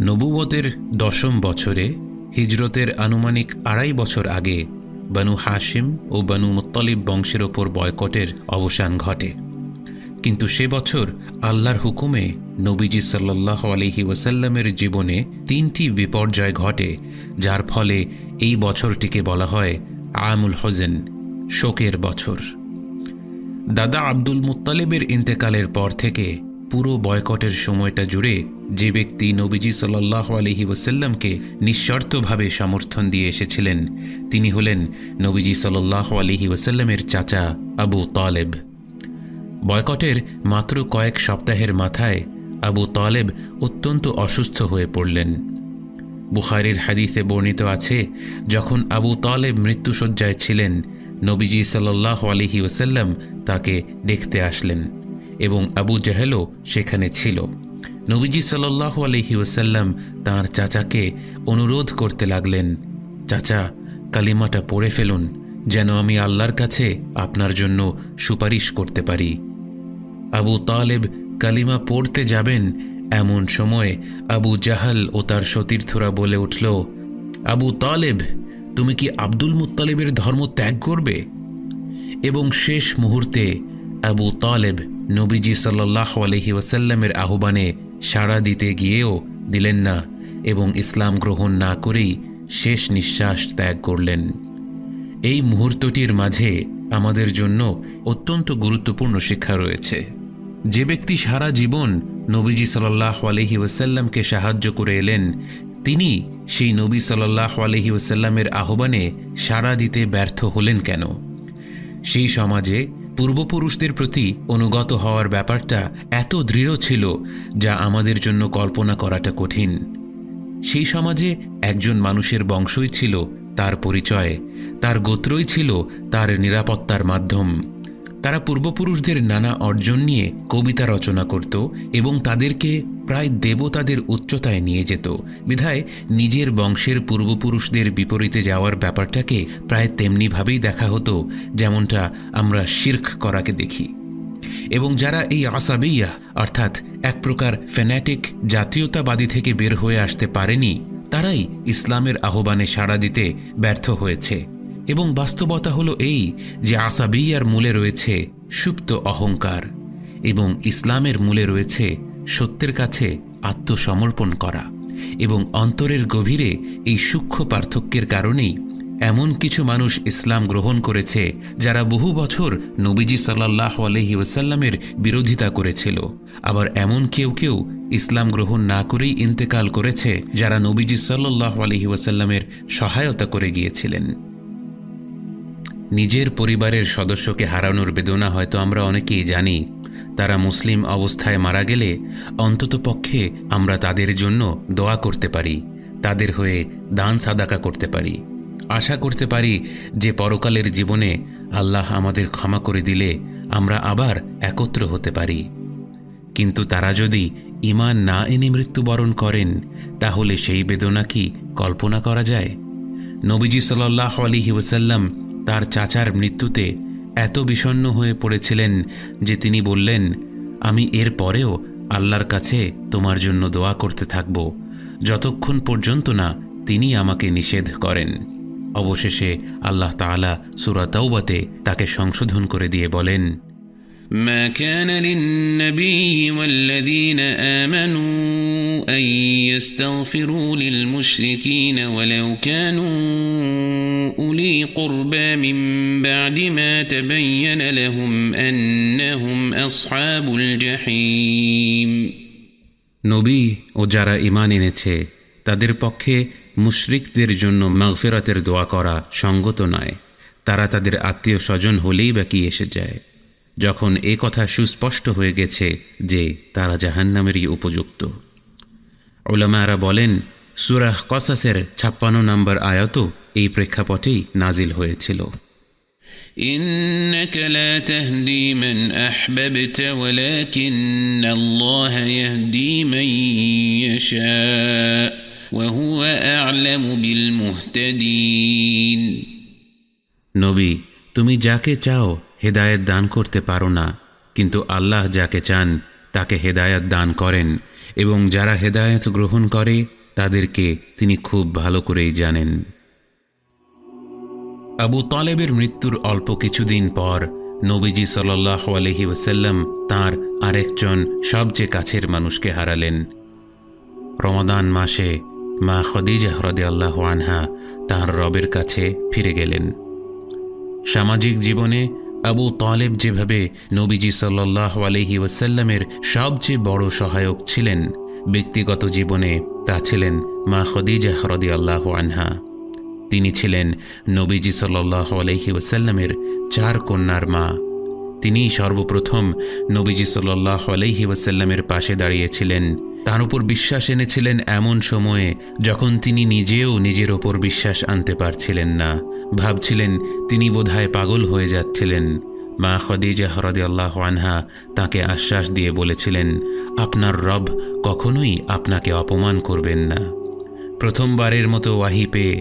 নবুয়তের 10ম বছরে হিজরতের আনুমানিক 2.5 বছর আগে বনু হাশিম ও বনু মুত্তালিব বংশের ওপর বয়কটের অবসান ঘটে। কিন্তু সে বছর আল্লাহর হুকুমে নবীজি সাল্লাল্লাহু আলাইহি ওয়াসাল্লামের জীবনে 3টি বিপর্যয় ঘটে, যার ফলে এই বছরটিকে বলা হয় আমুল হুজন, শোকের বছর। দাদা আব্দুল মুত্তালিবের ইন্তেকালের পর থেকে পুরো বয়কটের সময়টা জুড়ে যে ব্যক্তি নবীজি সাল্লাল্লাহু আলাইহি ওয়াসাল্লামকে নিঃশর্তভাবে সমর্থন দিয়ে এসেছিলেন তিনি হলেন নবীজি সাল্লাল্লাহু আলাইহি ওয়াসাল্লামের চাচা আবু তালেব। বয়কটের মাত্র কয়েক সপ্তাহের মাথায় আবু তালেব অত্যন্ত অসুস্থ হয়ে পড়লেন। বুখারীর হাদিসে বর্ণিত আছে, যখন আবু তালেব মৃত্যুশয্যায় ছিলেন নবীজি সাল্লাল্লাহু আলাইহি ওয়াসাল্লাম তাকে দেখতে আসলেন এবং আবু জাহেলও সেখানে ছিল। নবীজি সাল্লাল্লাহু আলাইহি ওয়াসাল্লাম তাঁর চাচাকে অনুরোধ করতে লাগলেন, চাচা, কালিমাটা পড়ে ফেলুন যেন আমি আল্লাহর কাছে আপনার জন্য সুপারিশ করতে পারি। আবু তালেব কালিমা পড়তে যাবেন, এমন সময় আবু জাহাল ও তার সতীর্থরা বলে উঠল, আবু তালেব, তুমি কি আব্দুল মুত্তালিবের ধর্ম ত্যাগ করবে? এবং শেষ মুহূর্তে আবু তালেব নবীজি সাল্লাল্লাহু আলাইহি ওয়াসাল্লামের আহ্বানে সাড়া দিতে গিয়েও দিলেন না এবং ইসলাম গ্রহণ না করেই শেষ নিঃশ্বাস ত্যাগ করলেন। এই মুহূর্তটির মাঝে আমাদের জন্য অত্যন্ত গুরুত্বপূর্ণ শিক্ষা রয়েছে। যে ব্যক্তি সারা জীবন নবীজি সাল্লাল্লাহু আলাইহি ওয়াসাল্লামকে সাহায্য করে এলেন, তিনি সেই নবী সাল্লাল্লাহু আলাইহি ওয়াসাল্লামের আহ্বানে সাড়া দিতে ব্যর্থ হলেন কেন? সেই সমাজে পূর্বপুরুষদের প্রতি অনুগত হওয়ার ব্যাপারটা এত দৃঢ় ছিল যা আমাদের জন্য কল্পনা করাটা কঠিন। সেই সমাজে একজন মানুষের বংশই ছিল তার পরিচয়, তার গোত্রই ছিল তার নিরাপত্তার মাধ্যম। তারা পূর্বপুরুষদের নানা অর্জন নিয়ে কবিতা রচনা করত এবং তাদেরকে প্রায় দেবতাদের উচ্চতায় নিয়ে যেত। বিধায় নিজের বংশের পূর্বপুরুষদের বিপরীতে যাওয়ার ব্যাপারটাকে প্রায় তেমনিভাবেই দেখা হতো যেমনটা আমরা শিরক করাকে দেখি। এবং যারা এই আসাবিয়া অর্থাৎ এক প্রকার ফ্যানাটিক জাতীয়তাবাদী থেকে বের হয়ে আসতে পারেনি, তারাই ইসলামের আহ্বানে সাড়া দিতে ব্যর্থ হয়েছে। এবং বাস্তবতা হলো এই যে আসাবিয়ার মূলে রয়েছে সুপ্ত অহংকার এবং ইসলামের মূলে রয়েছে সত্যের কাছে আত্মসমর্পণ করা। এবং অন্তরের গভীরে এই সূক্ষ্ম পার্থক্যের কারণেই এমন কিছু মানুষ ইসলাম গ্রহণ করেছে যারা বহু বছর নবীজি সাল্লাল্লাহু আলাইহি ওয়াসাল্লামের বিরোধিতা করেছিল। আবার এমন কেউ কেউ ইসলাম গ্রহণ না করেই ইন্তেকাল করেছে যারা নবীজি সাল্লাল্লাহু আলাইহি ওয়াসাল্লামের সহায়তা করে গিয়েছিলেন। নিজের পরিবারের সদস্যকে হারানোর বেদনা হয়তো আমরা অনেকেই জানি। তারা মুসলিম অবস্থায় মারা গেলে অন্ততপক্ষে আমরা তাদের জন্য দোয়া করতে পারি, তাদের হয়ে দান সাদাকা করতে পারি, আশা করতে পারি যে পরকালের জীবনে আল্লাহ আমাদের ক্ষমা করে দিলে আমরা আবার একত্র হতে পারি। কিন্তু তারা যদি ঈমান না এনে মৃত্যুবরণ করেন, তাহলে সেই বেদনা কি কল্পনা করা যায়? নবীজি সাল্লাল্লাহু আলাইহি ওয়াসাল্লাম তার চাচার মৃত্যুতে এত বিষণ্ণ হয়ে পড়েছিলেন যে তিনি বললেন, আমি এর পরেও আল্লাহর কাছে তোমার জন্য দোয়া করতে থাকব যতক্ষণ পর্যন্ত না তিনি আমাকে নিষেধ করেন। অবশেষে আল্লাহ তাআলা সূরা তাওবাতে তাকে সংশোধন করে দিয়ে বলেন, ما كان للنبي والذين آمنوا أن يستغفروا للمشركين ولو كانوا أولي قربى من بعد ما تبين لهم أنهم أصحاب الجحيم। নবী ও যারা ঈমান এনেছে তাদের পক্ষে মুশরিকদের জন্য মাগফিরাতের দোয়া করা সঙ্গত নয়। তারা তাদের আত্মীয় স্বজন হলেই বা কি এসে যায়, যখন এ কথা সুস্পষ্ট হয়ে গেছে যে তারা জাহান্নামেরই উপযুক্ত। উলামারা বলেন, সূরা কসাসের 56 নম্বর আয়াতও এই প্রেক্ষাপটেই নাজিল হয়েছিল। إنك لا تهدي من أحببت ولكن الله يهدي من يشاء وهو أعلم بالمهتدين। নবী, তুমি যাকে চাও হেদায়েত দান করতে পারো না, কিন্তু আল্লাহ যাকে চান তাকে হেদায়াত দান করেন এবং যারা হেদায়াত গ্রহণ করে তাদেরকে তিনি খুব ভালো করেই জানেন। আবু তালেবের মৃত্যুর অল্প কিছুদিন পর নবীজি সাল্লাল্লাহু আলাইহি ওয়াসাল্লাম তাঁর আরেকজন সবচেয়ে কাছের মানুষকে হারালেন। রমাদান মাসে মা খাদিজা রাদিয়াল্লাহু আনহা তাঁর রবের কাছে ফিরে গেলেন। সামাজিক জীবনে আবু তালেব যেভাবে নবীজি সাল্লাল্লাহু আলাইহি ওয়াসাল্লামের সবচেয়ে বড় সহায়ক ছিলেন, ব্যক্তিগত জীবনে তা ছিলেন মা খাদিজা রাদিয়াল্লাহু আনহা। তিনি ছিলেন নবীজি সাল্লাল্লাহু আলাইহি ওয়াসাল্লামের 4 কন্যার মা। তিনি সর্বপ্রথম নবীজি সাল্লাল্লাহু আলাইহি ওয়াসাল্লামের পাশে দাঁড়িয়েছিলেন, তার উপর বিশ্বাস এনেছিলেন এমন সময়ে যখন তিনি নিজেও নিজের ওপর বিশ্বাস আনতে পারছিলেন না, ভাবছিলেন তিনি বোধহয় পাগল হয়ে যাচ্ছিলেন। মা খাদিজা রাদিয়াল্লাহু আনহা তাকে আশ্বাস দিয়ে বলেছিলেন, আপনার রব কখনোই আপনাকে অপমান করবেন না। প্রথমবারের মতো ওয়াহি পেয়ে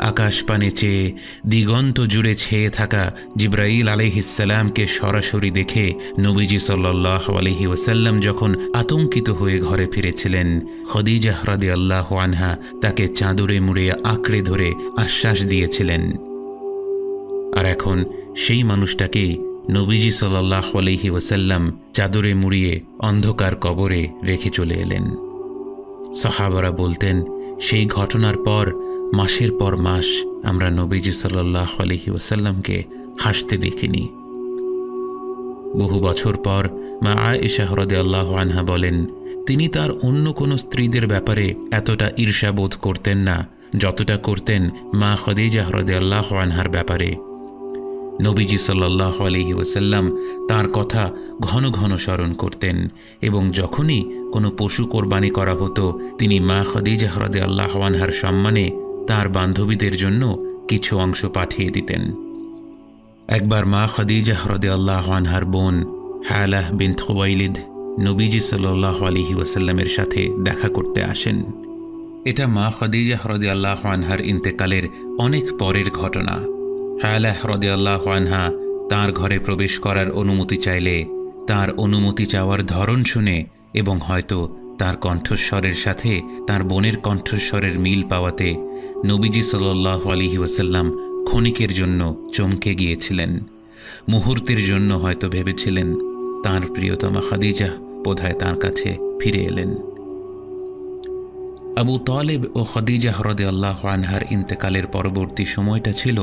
আকাশ পানে চেয়ে দিগন্ত জুড়ে ছেয়ে থাকা জিবরাইল আলাইহিসসালামকে সরাসরি দেখে নবীজি সাল্লাল্লাহু আলাইহি ওয়াসাল্লাম যখন আতঙ্কিত হয়ে ঘরে ফিরেছিলেন, খাদিজা রাদিয়াল্লাহু আনহা তাকে চাদরে মুড়িয়ে আঁকড়ে ধরে আশ্বাস দিয়েছিলেন। আর এখন সেই মানুষটাকেই নবীজি সাল্লাল্লাহু আলাইহি ওয়াসাল্লাম চাদরে মুড়িয়ে অন্ধকার কবরে রেখে চলে এলেন। সাহাবারা বলতেন, সেই ঘটনার পর মাসের পর মাস আমরা নবীজি সাল্লাল্লাহু আলাইহি ওয়াসাল্লামকে হাসতে দেখিনি। বহু বছর পর মা আয়েশা রাদিয়াল্লাহু আনহা বলেন, তিনি তার অন্য কোনো স্ত্রীদের ব্যাপারে এতটা ঈর্ষাবোধ করতেন না যতটা করতেন মা খাদিজা রাদিয়াল্লাহু আনহার ব্যাপারে। নবীজি সাল্লাল্লাহু আলাইহি ওয়াসাল্লাম তাঁর কথা ঘন ঘন স্মরণ করতেন এবং যখনই কোনো পশু কোরবানি করা হতো তিনি মা খাদিজা রাদিয়াল্লাহু আনহার সম্মানে তার বান্ধবীদের জন্য কিছু অংশ পাঠিয়ে দিতেন। একবার মা খাদিজা রাদিয়াল্লাহু আনহার বোন হালাহ বিনত খুওয়াইলিদ নবীজি সাল্লাল্লাহু আলাইহি ওয়াসাল্লামের সাথে দেখা করতে আসেন। এটা মা খাদিজা রাদিয়াল্লাহু আনহার ইন্তেকালের অনেক পরের ঘটনা। হালাহ রাদিয়াল্লাহু আনহা তাঁর ঘরে প্রবেশ করার অনুমতি চাইলে তার অনুমতি চাওয়ার ধরন শুনে এবং হয়তো তার কণ্ঠস্বরের সাথে তার বোনের কণ্ঠস্বরের মিল পাওয়াতে নবীজি সাল্লাল্লাহু আলাইহি ওয়াসাল্লাম ক্ষণিকের জন্য চমকে গিয়েছিলেন। মুহূর্তের জন্য হয়তো ভেবেছিলেন তাঁর প্রিয়তমা খাদিজা বোধহয় তাঁর কাছে ফিরে এলেন। আবু তালেব ও খাদিজা রাদিয়াল্লাহু আনহার ইন্তেকালের পরবর্তী সময়টা ছিল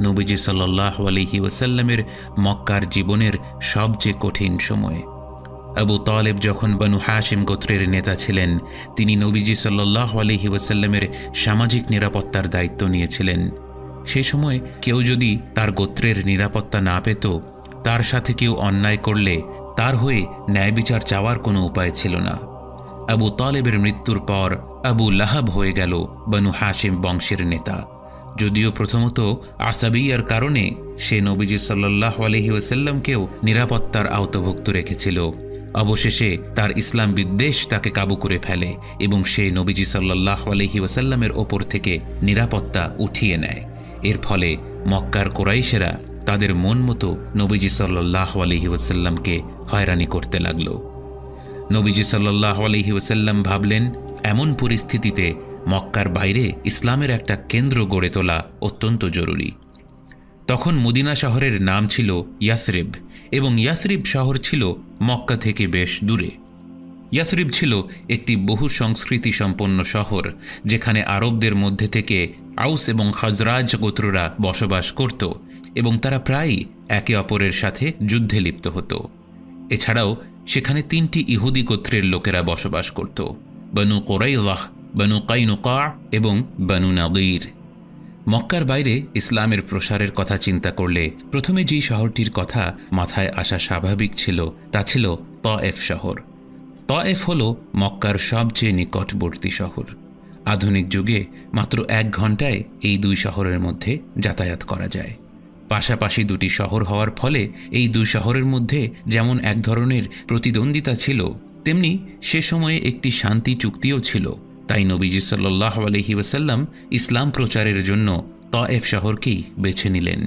নবীজি সাল্লাল্লাহু আলাইহি ওয়াসাল্লামের মক্কার জীবনের সবচেয়ে কঠিন সময়। আবু তালেব যখন বনু হাশিম গোত্রের নেতা ছিলেন, তিনি নবীজি সাল্লাল্লাহু আলাইহি ওয়াসাল্লামের সামাজিক নিরাপত্তার দায়িত্ব নিয়েছিলেন। সেই সময় কেউ যদি তার গোত্রের নিরাপত্তা না পেত, তার সাথে কেউ অন্যায় করলে তার হয়ে ন্যায় বিচার চাওয়ার কোনো উপায় ছিল না। আবু তালেবের মৃত্যুর পর আবু লাহাব হয়ে গেল বনু হাশিম বংশের নেতা। যদিও প্রথমত আসাবিয়ার কারণে সে নবীজি সাল্লাল্লাহু আলাইহি ওয়াসাল্লামকেও নিরাপত্তার আওতাভুক্ত রেখেছিল, অবশেষে তার ইসলাম বিদ্বেষ তাকে কাবু করে ফেলে এবং সে নবীজি সাল্লাল্লাহু আলাইহি ওয়াসাল্লামের ওপর থেকে নিরাপত্তা উঠিয়ে নেয়। এর ফলে মক্কার কুরাইশেরা তাদের মন মতো নবীজি সাল্লাল্লাহু আলাইহি ওয়াসাল্লামকে হয়রানি করতে লাগল। নবীজি সাল্লাল্লাহু আলাইহি ওয়াসাল্লাম ভাবলেন, এমন পরিস্থিতিতে মক্কার বাইরে ইসলামের একটা কেন্দ্র গড়ে তোলা অত্যন্ত জরুরি। তখন মদিনা শহরের নাম ছিল ইয়াসরিব এবং ইয়াসরিব শহর ছিল মক্কা থেকে বেশ দূরে। ইয়াসরিব ছিল একটি বহু সংস্কৃতি সম্পন্ন শহর, যেখানে আরবদের মধ্যে থেকে আউস এবং খাজরাজ গোত্ররা বসবাস করত এবং তারা প্রায়ই একে অপরের সাথে যুদ্ধে লিপ্ত হতো। এছাড়াও সেখানে 3টি ইহুদি গোত্রের লোকেরা বসবাস করত, বনু কুরাইযাহ, বনু কাইনুকা এবং বনু নাদির। মক্কার বাইরে ইসলামের প্রসারের কথা চিন্তা করলে প্রথমে যেই শহরটির কথা মাথায় আসা স্বাভাবিক ছিল তা ছিল তায়েফ শহর। তায়েফ হল মক্কার সবচেয়ে নিকটবর্তী শহর। আধুনিক যুগে মাত্র 1 ঘন্টায় এই 2 শহরের মধ্যে যাতায়াত করা যায়। পাশাপাশি 2টি শহর হওয়ার ফলে এই 2 শহরের মধ্যে যেমন এক ধরনের প্রতিদ্বন্দ্বিতা ছিল, তেমনি সে সময়ে একটি শান্তি চুক্তিও ছিল। তাই নবীজি সাল্লাল্লাহু আলাইহি ওয়াসাল্লাম ইসলাম প্রচারের জন্য তায়েফ শহরকেই বেছে নিলেন।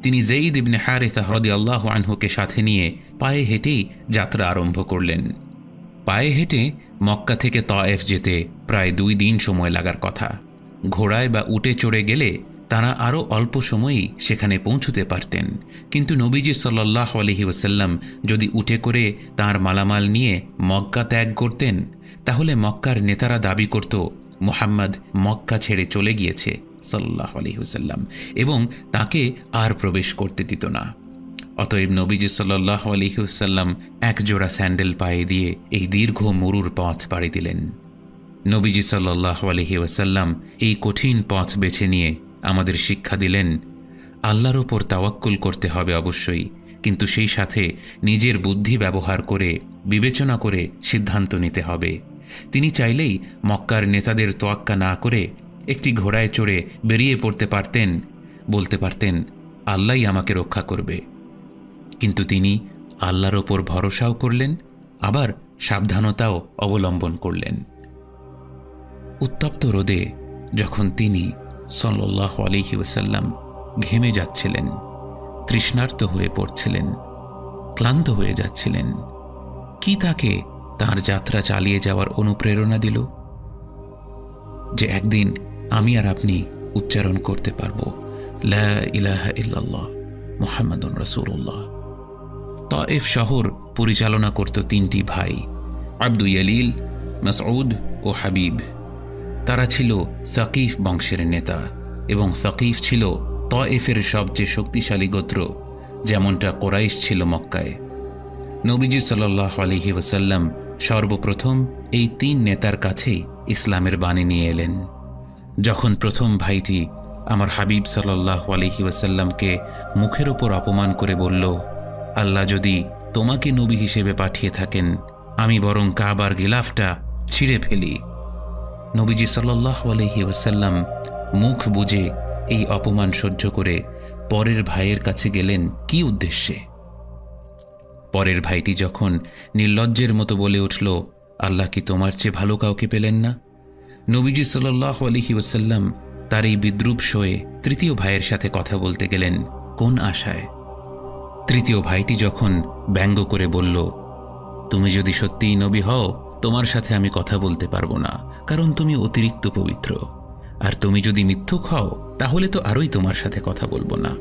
তিনি যেইদ ইবনে হারিসা রাদিয়াল্লাহু আনহুকে সাথে নিয়ে পায়ে হেঁটেই যাত্রা আরম্ভ করলেন। পায়ে হেঁটে মক্কা থেকে তায়েফ যেতে প্রায় 2 দিন সময় লাগার কথা। ঘোড়ায় বা উটে চড়ে গেলে তারা আরও অল্প সময়েই সেখানে পৌঁছতে পারতেন, কিন্তু নবীজি সাল্লাল্লাহু আলাইহি ওয়াসাল্লাম যদি উটে করে তাঁর মালামাল নিয়ে মক্কা ত্যাগ করতেন, তাহলে মক্কার নেতারা দাবি করত মুহাম্মদ মক্কা ছেড়ে চলে গিয়েছে সাল্লাল্লাহু আলাইহি ওয়াসাল্লাম, এবং তাকে আর প্রবেশ করতে দিত না। অতএব নবীজি সাল্লাল্লাহু আলাইহি ওয়াসাল্লাম এক জোড়া স্যান্ডেল পায়ে দিয়ে এই দীর্ঘ মরুর পথ পাড়ি দিলেন। নবীজি সাল্লাল্লাহু আলাইহি ওয়াসাল্লাম এই কঠিন পথ বেছে নিয়ে আমাদের শিক্ষা দিলেন, আল্লাহর ওপর তাওয়াক্কুল করতে হবে অবশ্যই, কিন্তু সেই সাথে নিজের বুদ্ধি ব্যবহার করে বিবেচনা করে সিদ্ধান্ত নিতে হবে। তিনি চাইলেই মক্কার নেতাদের তোয়াক্কা না করে একটি ঘোড়ায় চড়ে বেরিয়ে পড়তে পারতেন, বলতে পারতেন আল্লাহই আমাকে রক্ষা করবে, কিন্তু তিনি আল্লাহর ওপর ভরসাও করলেন, আবার সাবধানতাও অবলম্বন করলেন। উত্তপ্ত রোদে যখন তিনি সাল্লাল্লাহু আলাইহি ওয়াসাল্লাম ঘেমে যাচ্ছিলেন, তৃষ্ণার্ত হয়ে পড়ছিলেন, ক্লান্ত হয়ে যাচ্ছিলেন, কি তাকে তার যাত্রা চালিয়ে যাওয়ার অনুপ্রেরণা দিল যে একদিন আমি আর আপনি উচ্চারণ করতে পারব লা ইলাহা ইল্লাল্লাহ মুহাম্মাদুর রাসূলুল্লাহ। তায়েফ শহর পরিচালনা করত 3টি ভাই, আব্দু ইয়ালিল, মাসউদ ও হাবিব। তারা ছিল সাকিফ বংশের নেতা, এবং সাকিফ ছিল তায়েফের সবচেয়ে শক্তিশালী গোত্র, যেমনটা কোরাইশ ছিল মক্কায়। নবীজি সাল্লাল্লাহু আলাইহি ওয়াসাল্লাম সর্বপ্রথম এই 3 নেতার কাছেই ইসলামের বাণী নিয়ে এলেন। যখন প্রথম ভাইটি আমার হাবিব সাল্লাল্লাহু আলাইহি ওয়াসাল্লামকে মুখের ওপর অপমান করে বলল, আল্লাহ যদি তোমাকে নবী হিসেবে পাঠিয়ে থাকেন, আমি বরং কাবার গিলাফটা ছিঁড়ে ফেলি, নবীজি সাল্লাল্লাহু আলাইহি ওয়াসাল্লাম মুখ বুজে এই অপমান সহ্য করে পরের ভাইয়ের কাছে গেলেন কি উদ্দেশ্যে? পরের ভাইটি যখন নির্লজ্জের মতো বলে উঠল, আল্লাহ কি তোমার চেয়ে ভালো কাউকে পেলেন না? নবীজি সাল্লাল্লাহু আলাইহি ওয়াসাল্লাম তার এই বিদ্রূপ সয়ে তৃতীয় ভাইয়ের সাথে কথা বলতে গেলেন কোন আশায়? তৃতীয় ভাইটি যখন ব্যঙ্গ করে বলল, তুমি যদি সত্যিই নবী হও, তোমার সাথে আমি কথা বলতে পারবো না, কারণ তুমি অতিরিক্ত পবিত্র, আর তুমি যদি মিথ্যুক হও তাহলে তো আরোই তোমার সাথে কথা বলবো না।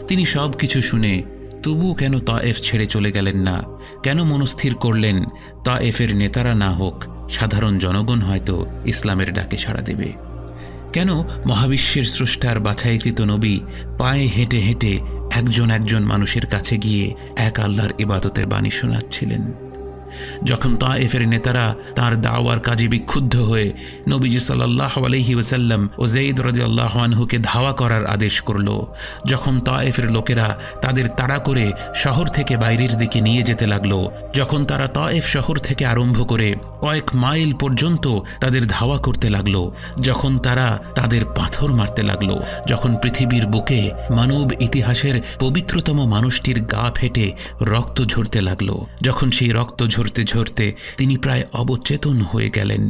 তিনি সব কিছু শুনে তবুও কেন তায়েফ ছেড়ে চলে গেলেন না? কেন মনস্থির করলেন তায়েফের নেতারা না হোক, সাধারণ জনগণ হয়তো ইসলামের ডাকে সাড়া দেবে? কেন মহাবিশ্বের স্রষ্টার বাছাইকৃত নবী পায়ে হেঁটে হেঁটে একজন মানুষের কাছে গিয়ে এক আল্লাহর ইবাদতের বাণী শোনাচ্ছিলেন? যখন তায়েফের নেতারা তার দাওয়ার কাজে বিক্ষুব্ধ হয়ে নবীজি সাল্লাল্লাহু আলাইহি ওয়াসাল্লাম ও যায়েদ রাদিয়াল্লাহু আনহুকে ধাওয়া করার আদেশ করল, যখন তায়েফের লোকেরা তাদের তাড়া করে শহর থেকে বাইরের দিকে নিয়ে যেতে লাগলো, যখন তারা তায়েফ শহর থেকে আরম্ভ করে কয়েক মাইল পর্যন্ত তাদের ধাওয়া করতে লাগলো, যখন তারা তাদের পাথর মারতে লাগলো, যখন পৃথিবীর বুকে মানব ইতিহাসের পবিত্রতম মানুষটির গা ফেটে রক্ত ঝরতে লাগলো, যখন সেই রক্ত ঝরতে ঝরতে তিনি প্রায় অবচেতন হয়ে গেলেন,